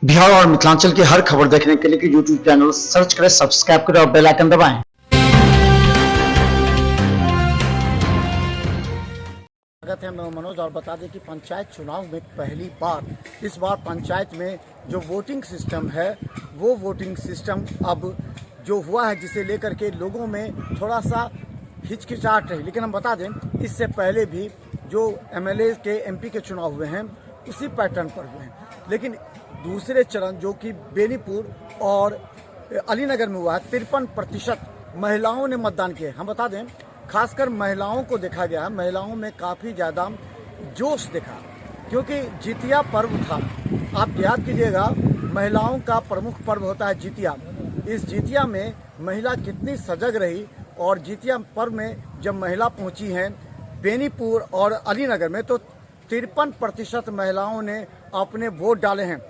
बिहार और मिथिलांचल की हर खबर देखने के लिए यूट्यूब चैनल सर्च करें, सब्सक्राइब करें और बेल आइकन दबाएं। स्वागत है, मैं मनोज और बता दें कि पंचायत चुनाव में पहली बार इस बार पंचायत में जो वोटिंग सिस्टम है वो वोटिंग सिस्टम अब जो हुआ है जिसे लेकर के लोगों में थोड़ा सा हिचकिचाहट रही। लेकिन हम बता दें इससे पहले भी जो एमएलए के एमपी के चुनाव हुए हैं उसी पैटर्न पर हुए हैं, लेकिन दूसरे चरण जो कि बेनीपुर और अलीनगर में हुआ है 53% महिलाओं ने मतदान किए। हम बता दें खासकर महिलाओं को देखा गया है, महिलाओं में काफ़ी ज़्यादा जोश देखा क्योंकि जितिया पर्व था। आप याद कीजिएगा महिलाओं का प्रमुख पर्व होता है जितिया। इस जितिया में महिला कितनी सजग रही और जितिया पर्व में जब महिला पहुंची हैं बेनीपुर और अलीनगर में तो 53% महिलाओं ने अपने वोट डाले हैं।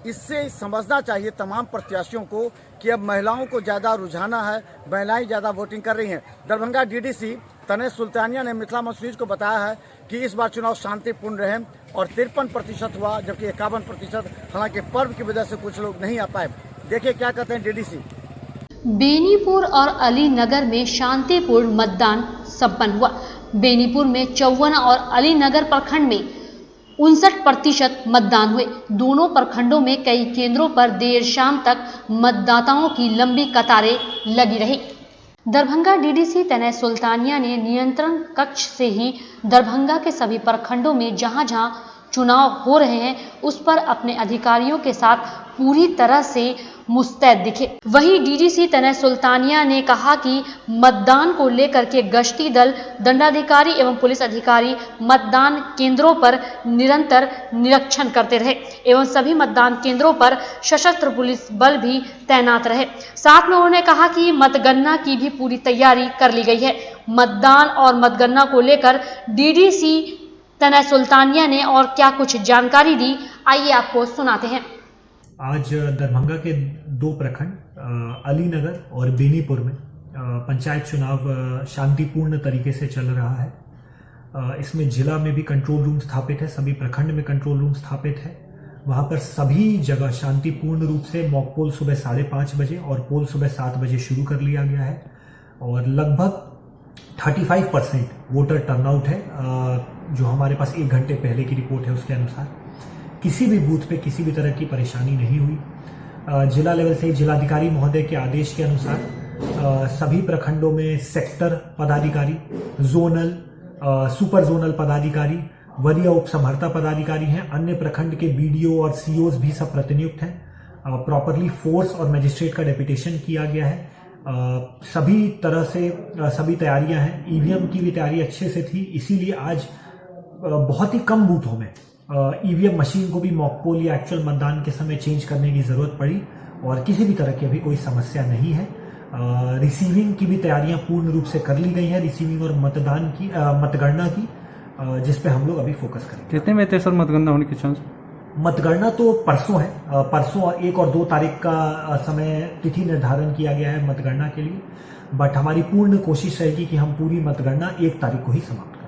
इससे समझना चाहिए तमाम प्रत्याशियों को कि अब महिलाओं को ज़्यादा रुझाना है, महिलाएं ज़्यादा वोटिंग कर रही हैं। दरभंगा डीडीसी तनय सुल्तानिया ने मिथिला मस्जिद को बताया है कि इस बार चुनाव शांतिपूर्ण रहे और 53% हुआ, जबकि 51% हालांकि पर्व की वजह से कुछ लोग नहीं आ पाए। देखिए क्या कहते हैं डीडीसी। बेनीपुर और अलीनगर में शांतिपूर्ण मतदान संपन्न हुआ। बेनीपुर में 54 और अलीनगर प्रखंड में 59% मतदान हुए। दोनों प्रखंडों में कई केंद्रों पर देर शाम तक मतदाताओं की लंबी कतारें लगी रही। दरभंगा डीडीसी तनय सुल्तानिया ने नियंत्रण कक्ष से ही दरभंगा के सभी प्रखंडों में जहां जहां चुनाव हो रहे हैं उस पर अपने अधिकारियों के साथ पूरी तरह से मुस्तैद दिखे। वहीं डीडीसी तनय सुल्तानिया ने कहा कि मतदान को लेकर के गश्ती दल, दंडाधिकारी एवं पुलिस अधिकारी मतदान केंद्रों पर निरंतर निरीक्षण करते रहे एवं सभी मतदान केंद्रों पर सशस्त्र पुलिस बल भी तैनात रहे। साथ में उन्होंने कहा कि मतगणना की भी पूरी तैयारी कर ली गई है। मतदान और मतगणना को लेकर डीडीसी तनय सुल्तानिया ने और क्या कुछ जानकारी दी, आइए आपको सुनाते हैं। आज दरभंगा के 2 प्रखंड अलीनगर और बेनीपुर में पंचायत चुनाव शांतिपूर्ण तरीके से चल रहा है। इसमें जिला में भी कंट्रोल रूम स्थापित है, सभी प्रखंड में कंट्रोल रूम स्थापित है। वहां पर सभी जगह शांतिपूर्ण रूप से मॉक पोल सुबह 5:30 बजे और पोल सुबह 7 बजे शुरू कर लिया गया है और लगभग 35% वोटर टर्नआउट है। जो हमारे पास 1 घंटे पहले की रिपोर्ट है उसके अनुसार किसी भी बूथ पे किसी भी तरह की परेशानी नहीं हुई। जिला लेवल से जिलाधिकारी महोदय के आदेश के अनुसार सभी प्रखंडों में सेक्टर पदाधिकारी, जोनल, सुपर जोनल पदाधिकारी, वरीय उपसमहर्ता पदाधिकारी हैं। अन्य प्रखंड के बीडीओ और सीओज भी सब प्रतिनियुक्त हैं। प्रॉपरली फोर्स और मजिस्ट्रेट का डेपुटेशन किया गया है। सभी तरह से सभी तैयारियां हैं। ईवीएम की भी तैयारी अच्छे से थी, इसीलिए आज बहुत ही कम बूथों में ईवीएम मशीन को भी मॉक पोल या एक्चुअल मतदान के समय चेंज करने की जरूरत पड़ी और किसी भी तरह की अभी कोई समस्या नहीं है। रिसीविंग की भी तैयारियां पूर्ण रूप से कर ली गई है, रिसीविंग और मतदान की मतगणना की, जिस पे हम लोग अभी फोकस करेंगे। कितने में थे सर मतगणना होने के चांस? मतगणना तो परसों है, परसों 1 और 2 तारीख का समय तिथि निर्धारण किया गया है मतगणना के लिए, बट हमारी पूर्ण कोशिश रहेगी कि हम पूरी मतगणना 1 तारीख को ही समाप्त करें।